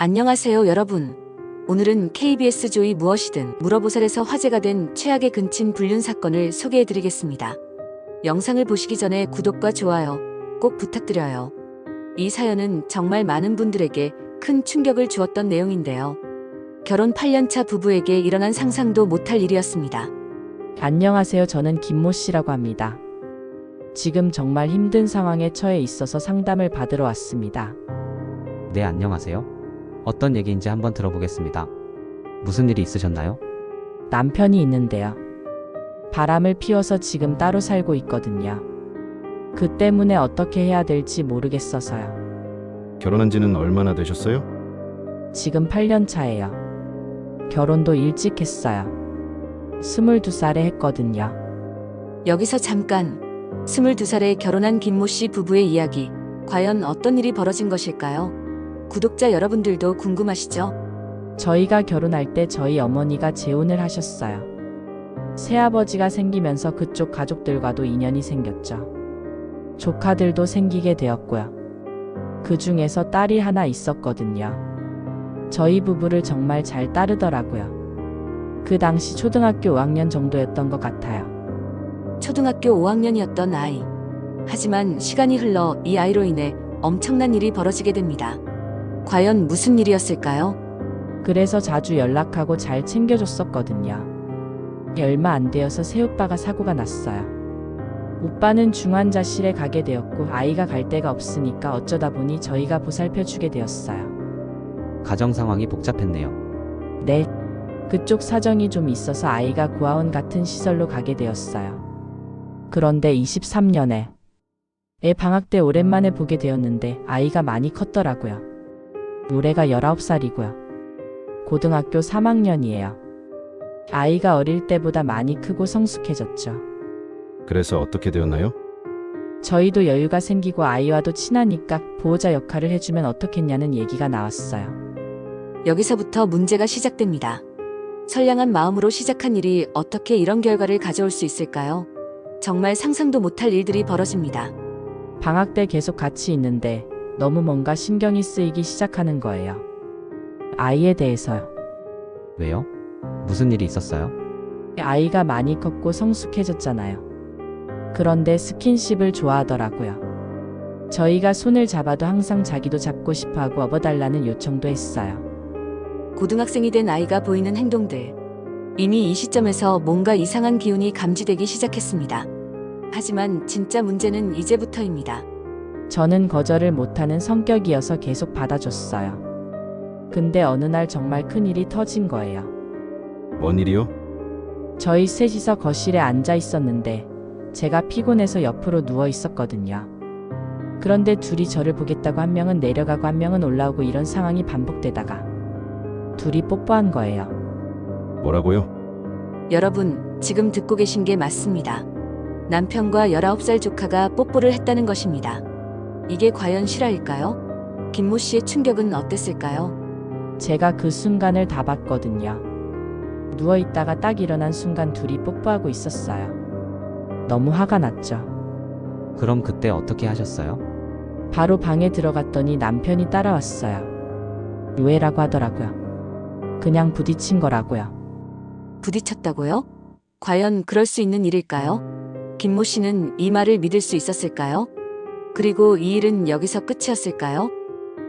안녕하세요, 여러분. 오늘은 KBS 조이 무엇이든 물어보살에서 화제가 된 최악의 근친 불륜 사건을 소개해드리겠습니다. 영상을 보시기 전에 구독과 좋아요 꼭 부탁드려요. 이 사연은 정말 많은 분들에게 큰 충격을 주었던 내용인데요. 결혼 8년차 부부에게 일어난 상상도 못할 일이었습니다. 안녕하세요. 저는 김모 씨라고 합니다. 지금 정말 힘든 상황에 처해 있어서 상담을 받으러 왔습니다. 네, 안녕하세요. 어떤 얘기인지 한번 들어보겠습니다. 무슨 일이 있으셨나요? 남편이 있는데요. 바람을 피워서 지금 따로 살고 있거든요. 그 때문에 어떻게 해야 될지 모르겠어서요. 결혼한 지는 얼마나 되셨어요? 지금 8년 차예요. 결혼도 일찍 했어요. 22살에 했거든요. 여기서 잠깐 22살에 결혼한 김모 씨 부부의 이야기, 과연 어떤 일이 벌어진 것일까요? 구독자 여러분들도 궁금하시죠? 저희가 결혼할 때 저희 어머니가 재혼을 하셨어요. 새아버지가 생기면서 그쪽 가족들과도 인연이 생겼죠. 조카들도 생기게 되었고요. 그 중에서 딸이 하나 있었거든요. 저희 부부를 정말 잘 따르더라고요. 그 당시 초등학교 5학년 정도였던 것 같아요. 초등학교 5학년이었던 아이. 하지만 시간이 흘러 이 아이로 인해 엄청난 일이 벌어지게 됩니다. 과연 무슨 일이었을까요? 그래서 자주 연락하고 잘 챙겨줬었거든요. 얼마 안 되어서 새오빠가 사고가 났어요. 오빠는 중환자실에 가게 되었고 아이가 갈 데가 없으니까 어쩌다 보니 저희가 보살펴주게 되었어요. 가정 상황이 복잡했네요. 네. 그쪽 사정이 좀 있어서 아이가 고아원 같은 시설로 가게 되었어요. 그런데 23년에 애 방학 때 오랜만에 보게 되었는데 아이가 많이 컸더라고요. 올해가 19살이고요. 고등학교 3학년이에요. 아이가 어릴 때보다 많이 크고 성숙해졌죠. 그래서 어떻게 되었나요? 저희도 여유가 생기고 아이와도 친하니까 보호자 역할을 해주면 어떻겠냐는 얘기가 나왔어요. 여기서부터 문제가 시작됩니다. 선량한 마음으로 시작한 일이 어떻게 이런 결과를 가져올 수 있을까요? 정말 상상도 못할 일들이 벌어집니다. 방학 때 계속 같이 있는데 너무 뭔가 신경이 쓰이기 시작하는 거예요. 아이에 대해서요. 왜요? 무슨 일이 있었어요? 아이가 많이 컸고 성숙해졌잖아요. 그런데 스킨십을 좋아하더라고요. 저희가 손을 잡아도 항상 자기도 잡고 싶어하고 업어달라는 요청도 했어요. 고등학생이 된 아이가 보이는 행동들. 이미 이 시점에서 뭔가 이상한 기운이 감지되기 시작했습니다. 하지만 진짜 문제는 이제부터입니다. 저는 거절을 못하는 성격이어서 계속 받아줬어요. 근데 어느 날 정말 큰일이 터진 거예요. 뭔 일이요? 저희 셋이서 거실에 앉아 있었는데 제가 피곤해서 옆으로 누워 있었거든요. 그런데 둘이 저를 보겠다고 한 명은 내려가고 한 명은 올라오고 이런 상황이 반복되다가 둘이 뽀뽀한 거예요. 뭐라고요? 여러분, 지금 듣고 계신 게 맞습니다. 남편과 19살 조카가 뽀뽀를 했다는 것입니다. 이게 과연 실화일까요? 김모 씨의 충격은 어땠을까요? 제가 그 순간을 다 봤거든요. 누워있다가 딱 일어난 순간 둘이 뽀뽀하고 있었어요. 너무 화가 났죠. 그럼 그때 어떻게 하셨어요? 바로 방에 들어갔더니 남편이 따라왔어요. 유해라고 하더라고요. 그냥 부딪힌 거라고요. 부딪혔다고요? 과연 그럴 수 있는 일일까요? 김모 씨는 이 말을 믿을 수 있었을까요? 그리고 이 일은 여기서 끝이었을까요?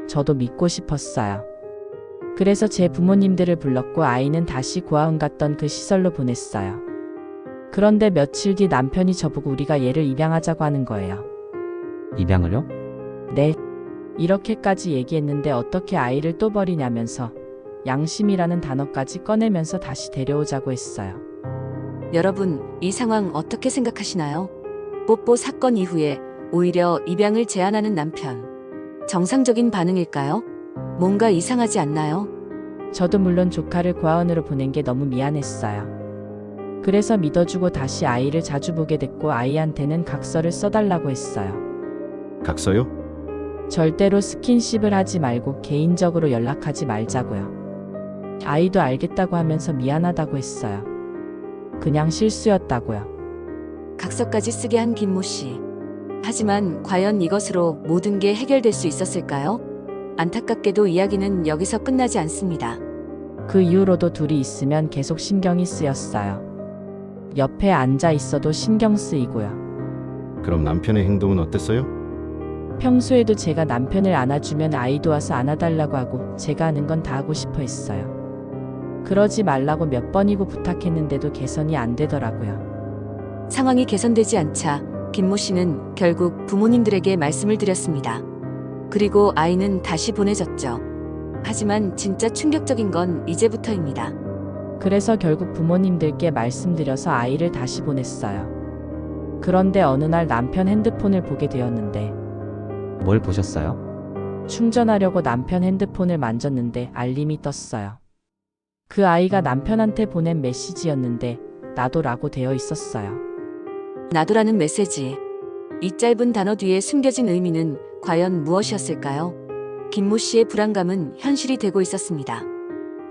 저도 믿고 싶었어요. 그래서 제 부모님들을 불렀고 아이는 다시 고아원 갔던 그 시설로 보냈어요. 그런데 며칠 뒤 남편이 저보고 우리가 얘를 입양하자고 하는 거예요. 입양을요? 네. 이렇게까지 얘기했는데 어떻게 아이를 또 버리냐면서 양심이라는 단어까지 꺼내면서 다시 데려오자고 했어요. 여러분, 이 상황 어떻게 생각하시나요? 뽀뽀 사건 이후에 오히려 입양을 제안하는 남편. 정상적인 반응일까요? 뭔가 이상하지 않나요? 저도 물론 조카를 고아원으로 보낸 게 너무 미안했어요. 그래서 믿어주고 다시 아이를 자주 보게 됐고 아이한테는 각서를 써달라고 했어요. 각서요? 절대로 스킨십을 하지 말고 개인적으로 연락하지 말자고요. 아이도 알겠다고 하면서 미안하다고 했어요. 그냥 실수였다고요. 각서까지 쓰게 한 김모 씨. 하지만 과연 이것으로 모든 게 해결될 수 있었을까요? 안타깝게도 이야기는 여기서 끝나지 않습니다. 그 이후로도 둘이 있으면 계속 신경이 쓰였어요. 옆에 앉아 있어도 신경 쓰이고요. 그럼 남편의 행동은 어땠어요? 평소에도 제가 남편을 안아주면 아이도 와서 안아달라고 하고 제가 하는 건 다 하고 싶어 했어요. 그러지 말라고 몇 번이고 부탁했는데도 개선이 안 되더라고요. 상황이 개선되지 않자 김모 씨는 결국 부모님들에게 말씀을 드렸습니다. 그리고 아이는 다시 보내졌죠. 하지만 진짜 충격적인 건 이제부터입니다. 그래서 결국 부모님들께 말씀드려서 아이를 다시 보냈어요. 그런데 어느 날 남편 핸드폰을 보게 되었는데 뭘 보셨어요? 충전하려고 남편 핸드폰을 만졌는데 알림이 떴어요. 그 아이가 남편한테 보낸 메시지였는데 나도라고 되어 있었어요. 나도라는 메시지. 이 짧은 단어 뒤에 숨겨진 의미는 과연 무엇이었을까요? 김모 씨의 불안감은 현실이 되고 있었습니다.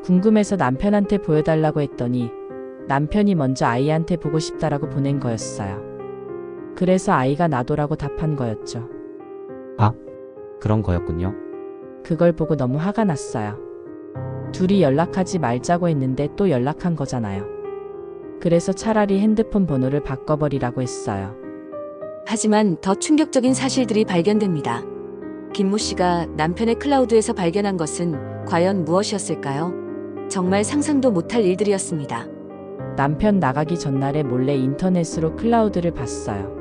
궁금해서 남편한테 보여달라고 했더니 남편이 먼저 아이한테 보고 싶다라고 보낸 거였어요. 그래서 아이가 나도라고 답한 거였죠. 그런 거였군요. 그걸 보고 너무 화가 났어요. 둘이 연락하지 말자고 했는데 또 연락한 거잖아요. 그래서 차라리 핸드폰 번호를 바꿔버리라고 했어요. 하지만 더 충격적인 사실들이 발견됩니다. 김모 씨가 남편의 클라우드에서 발견한 것은 과연 무엇이었을까요? 정말 상상도 못할 일들이었습니다. 남편 나가기 전날에 몰래 인터넷으로 클라우드를 봤어요.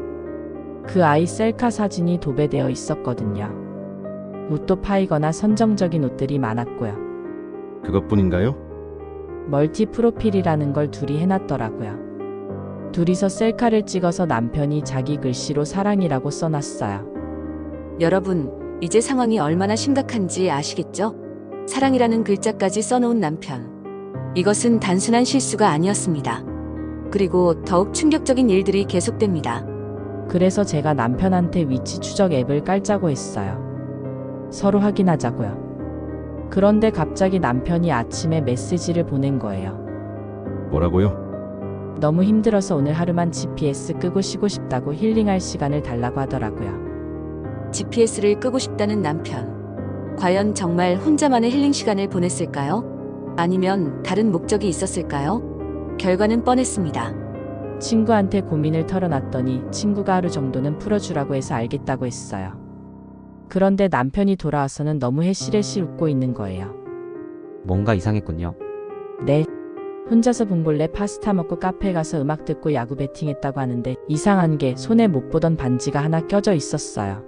그 아이 셀카 사진이 도배되어 있었거든요. 옷도 파이거나 선정적인 옷들이 많았고요. 그것뿐인가요? 멀티 프로필이라는 걸 둘이 해놨더라고요. 둘이서 셀카를 찍어서 남편이 자기 글씨로 사랑이라고 써놨어요. 여러분, 이제 상황이 얼마나 심각한지 아시겠죠? 사랑이라는 글자까지 써놓은 남편. 이것은 단순한 실수가 아니었습니다. 그리고 더욱 충격적인 일들이 계속됩니다. 그래서 제가 남편한테 위치 추적 앱을 깔자고 했어요. 서로 확인하자고요. 그런데 갑자기 남편이 아침에 메시지를 보낸 거예요. 뭐라고요? 너무 힘들어서 오늘 하루만 GPS 끄고 쉬고 싶다고 힐링할 시간을 달라고 하더라고요. GPS를 끄고 싶다는 남편. 과연 정말 혼자만의 힐링 시간을 보냈을까요? 아니면 다른 목적이 있었을까요? 결과는 뻔했습니다. 친구한테 고민을 털어놨더니 친구가 하루 정도는 풀어주라고 해서 알겠다고 했어요. 그런데 남편이 돌아와서는 너무 해실해실 웃고 있는 거예요. 뭔가 이상했군요. 네. 혼자서 봉골레 파스타 먹고 카페 가서 음악 듣고 야구 배팅했다고 하는데 이상한 게 손에 못 보던 반지가 하나 껴져 있었어요.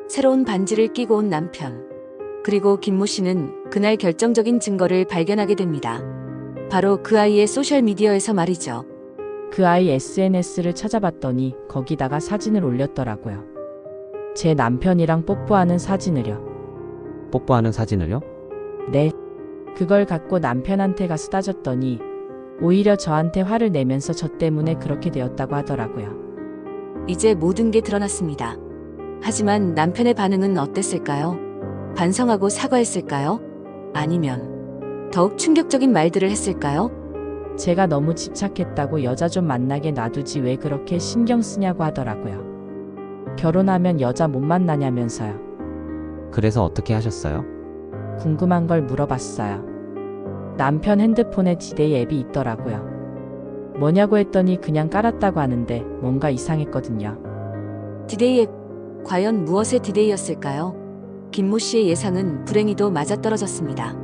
새로운 반지를 끼고 온 남편. 그리고 김모 씨는 그날 결정적인 증거를 발견하게 됩니다. 바로 그 아이의 소셜미디어에서 말이죠. 그 아이 SNS를 찾아봤더니 거기다가 사진을 올렸더라고요. 제 남편이랑 뽀뽀하는 사진을요. 뽀뽀하는 사진을요? 네. 그걸 갖고 남편한테 가서 따졌더니 오히려 저한테 화를 내면서 저 때문에 그렇게 되었다고 하더라고요. 이제 모든 게 드러났습니다. 하지만 남편의 반응은 어땠을까요? 반성하고 사과했을까요? 아니면 더욱 충격적인 말들을 했을까요? 제가 너무 집착했다고 여자 좀 만나게 놔두지 왜 그렇게 신경 쓰냐고 하더라고요. 결혼하면 여자 못 만나냐면서요. 그래서 어떻게 하셨어요? 궁금한 걸 물어봤어요. 남편 핸드폰에 디데이 앱이 있더라고요. 뭐냐고 했더니 그냥 깔았다고 하는데 뭔가 이상했거든요. 디데이 앱, 과연 무엇의 디데이였을까요? 김모 씨의 예상은 불행히도 맞아떨어졌습니다.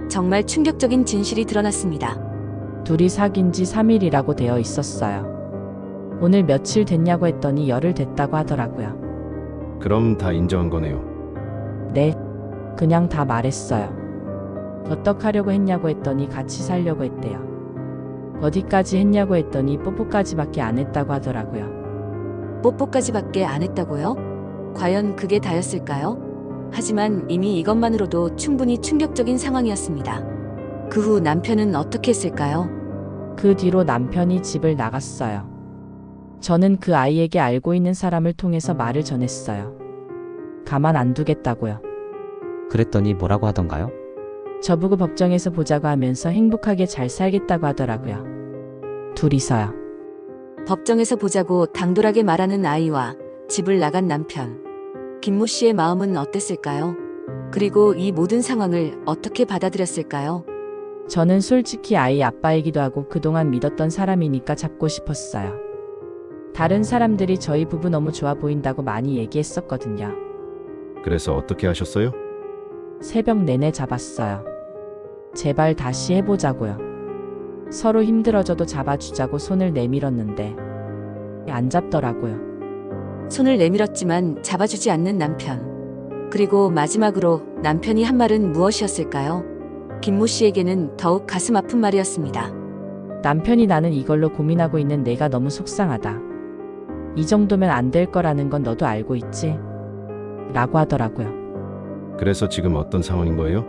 정말 충격적인 진실이 드러났습니다. 둘이 사귄 지 3일이라고 되어 있었어요. 오늘 며칠 됐냐고 했더니 열흘 됐다고 하더라고요. 그럼 다 인정한 거네요. 네, 그냥 다 말했어요. 어떡하려고 했냐고 했더니 같이 살려고 했대요. 어디까지 했냐고 했더니 뽀뽀까지밖에 안 했다고 하더라고요. 뽀뽀까지밖에 안 했다고요? 과연 그게 다였을까요? 하지만 이미 이것만으로도 충분히 충격적인 상황이었습니다. 그 후 남편은 어떻게 했을까요? 그 뒤로 남편이 집을 나갔어요. 저는 그 아이에게 알고 있는 사람을 통해서 말을 전했어요. 가만 안 두겠다고요. 그랬더니 뭐라고 하던가요? 저보고 법정에서 보자고 하면서 행복하게 잘 살겠다고 하더라고요. 둘이서요. 법정에서 보자고 당돌하게 말하는 아이와 집을 나간 남편. 김모 씨의 마음은 어땠을까요? 그리고 이 모든 상황을 어떻게 받아들였을까요? 저는 솔직히 아이 아빠이기도 하고 그동안 믿었던 사람이니까 잡고 싶었어요. 다른 사람들이 저희 부부 너무 좋아 보인다고 많이 얘기했었거든요. 그래서 어떻게 하셨어요? 새벽 내내 잡았어요. 제발 다시 해보자고요. 서로 힘들어져도 잡아주자고 손을 내밀었는데 안 잡더라고요. 손을 내밀었지만 잡아주지 않는 남편. 그리고 마지막으로 남편이 한 말은 무엇이었을까요? 김모 씨에게는 더욱 가슴 아픈 말이었습니다. 남편이 나는 이걸로 고민하고 있는 내가 너무 속상하다. 이 정도면 안 될 거라는 건 너도 알고 있지? 라고 하더라고요. 그래서 지금 어떤 상황인 거예요?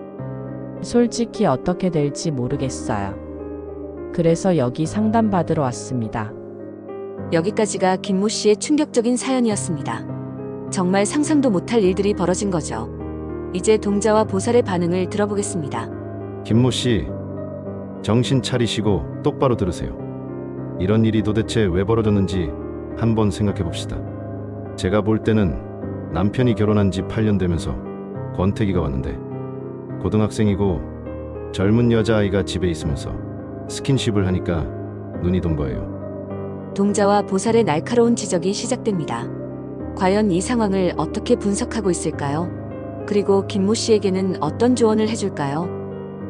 솔직히 어떻게 될지 모르겠어요. 그래서 여기 상담받으러 왔습니다. 여기까지가 김모 씨의 충격적인 사연이었습니다. 정말 상상도 못할 일들이 벌어진 거죠. 이제 동자와 보살의 반응을 들어보겠습니다. 김모 씨, 정신 차리시고 똑바로 들으세요. 이런 일이 도대체 왜 벌어졌는지 한번 생각해 봅시다. 제가 볼 때는 남편이 결혼한 지 8년 되면서 권태기가 왔는데 고등학생이고 젊은 여자아이가 집에 있으면서 스킨십을 하니까 눈이 돈 거예요. 동자와 보살의 날카로운 지적이 시작됩니다. 과연 이 상황을 어떻게 분석하고 있을까요? 그리고 김모 씨에게는 어떤 조언을 해줄까요?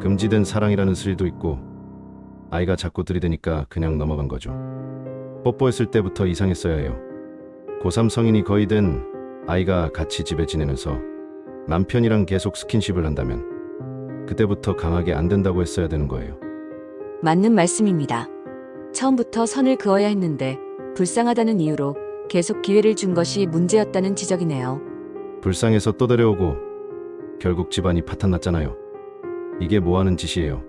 금지된 사랑이라는 스릴도 있고 아이가 자꾸 들이대니까 그냥 넘어간 거죠. 뽀뽀했을 때부터 이상했어야 해요. 고3 성인이 거의 된 아이가 같이 집에 지내면서 남편이랑 계속 스킨십을 한다면 그때부터 강하게 안 된다고 했어야 되는 거예요. 맞는 말씀입니다. 처음부터 선을 그어야 했는데 불쌍하다는 이유로 계속 기회를 준 것이 문제였다는 지적이네요. 불쌍해서 또 데려오고 결국 집안이 파탄났잖아요. 이게 뭐하는 짓이에요.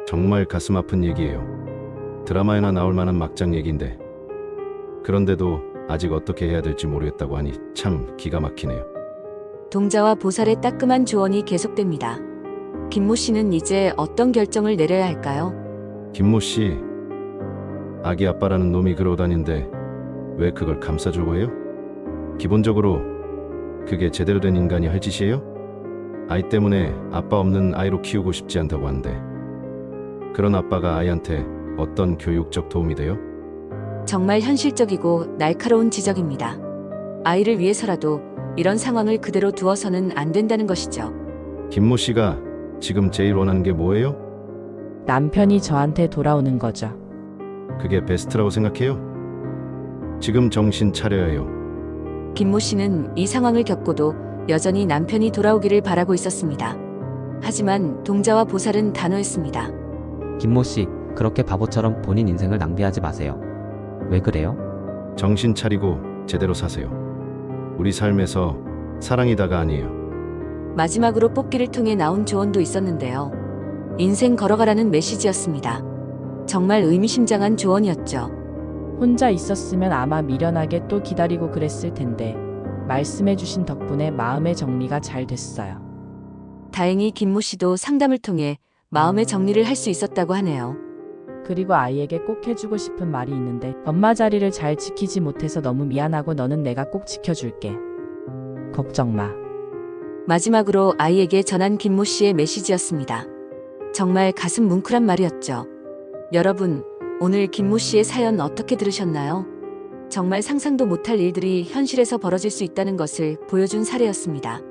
정말 가슴 아픈 얘기예요. 드라마에나 나올 만한 막장 얘기인데 그런데도 아직 어떻게 해야 될지 모르겠다고 하니 참 기가 막히네요. 동자와 보살의 따끔한 조언이 계속됩니다. 김모 씨는 이제 어떤 결정을 내려야 할까요? 김모 씨, 아기 아빠라는 놈이 그러다니는데 왜 그걸 감싸주고 해요? 기본적으로 그게 제대로 된 인간이 할 짓이에요? 아이 때문에 아빠 없는 아이로 키우고 싶지 않다고 하는데 그런 아빠가 아이한테 어떤 교육적 도움이 돼요? 정말 현실적이고 날카로운 지적입니다. 아이를 위해서라도 이런 상황을 그대로 두어서는 안 된다는 것이죠. 김모 씨가 지금 제일 원하는 게 뭐예요? 남편이 저한테 돌아오는 거죠. 그게 베스트라고 생각해요? 지금 정신 차려야 해요. 김모 씨는 이 상황을 겪고도 여전히 남편이 돌아오기를 바라고 있었습니다. 하지만 동자와 보살은 단호했습니다. 김모 씨, 그렇게 바보처럼 본인 인생을 낭비하지 마세요. 왜 그래요? 정신 차리고 제대로 사세요. 우리 삶에서 사랑이다가 아니에요. 마지막으로 뽑기를 통해 나온 조언도 있었는데요. 인생 걸어가라는 메시지였습니다. 정말 의미심장한 조언이었죠. 혼자 있었으면 아마 미련하게 또 기다리고 그랬을 텐데 말씀해주신 덕분에 마음의 정리가 잘 됐어요. 다행히 김모 씨도 상담을 통해 마음의 정리를 할 수 있었다고 하네요. 그리고 아이에게 꼭 해주고 싶은 말이 있는데 엄마 자리를 잘 지키지 못해서 너무 미안하고 너는 내가 꼭 지켜줄게. 걱정 마. 마지막으로 아이에게 전한 김모 씨의 메시지였습니다. 정말 가슴 뭉클한 말이었죠. 여러분, 오늘 김모 씨의 사연 어떻게 들으셨나요? 정말 상상도 못할 일들이 현실에서 벌어질 수 있다는 것을 보여준 사례였습니다.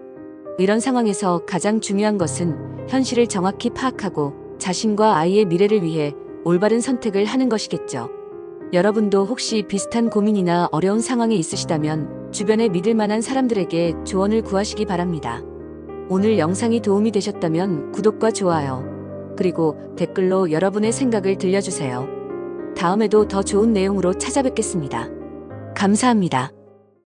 이런 상황에서 가장 중요한 것은 현실을 정확히 파악하고 자신과 아이의 미래를 위해 올바른 선택을 하는 것이겠죠. 여러분도 혹시 비슷한 고민이나 어려운 상황에 있으시다면 주변에 믿을 만한 사람들에게 조언을 구하시기 바랍니다. 오늘 영상이 도움이 되셨다면 구독과 좋아요, 그리고 댓글로 여러분의 생각을 들려주세요. 다음에도 더 좋은 내용으로 찾아뵙겠습니다. 감사합니다.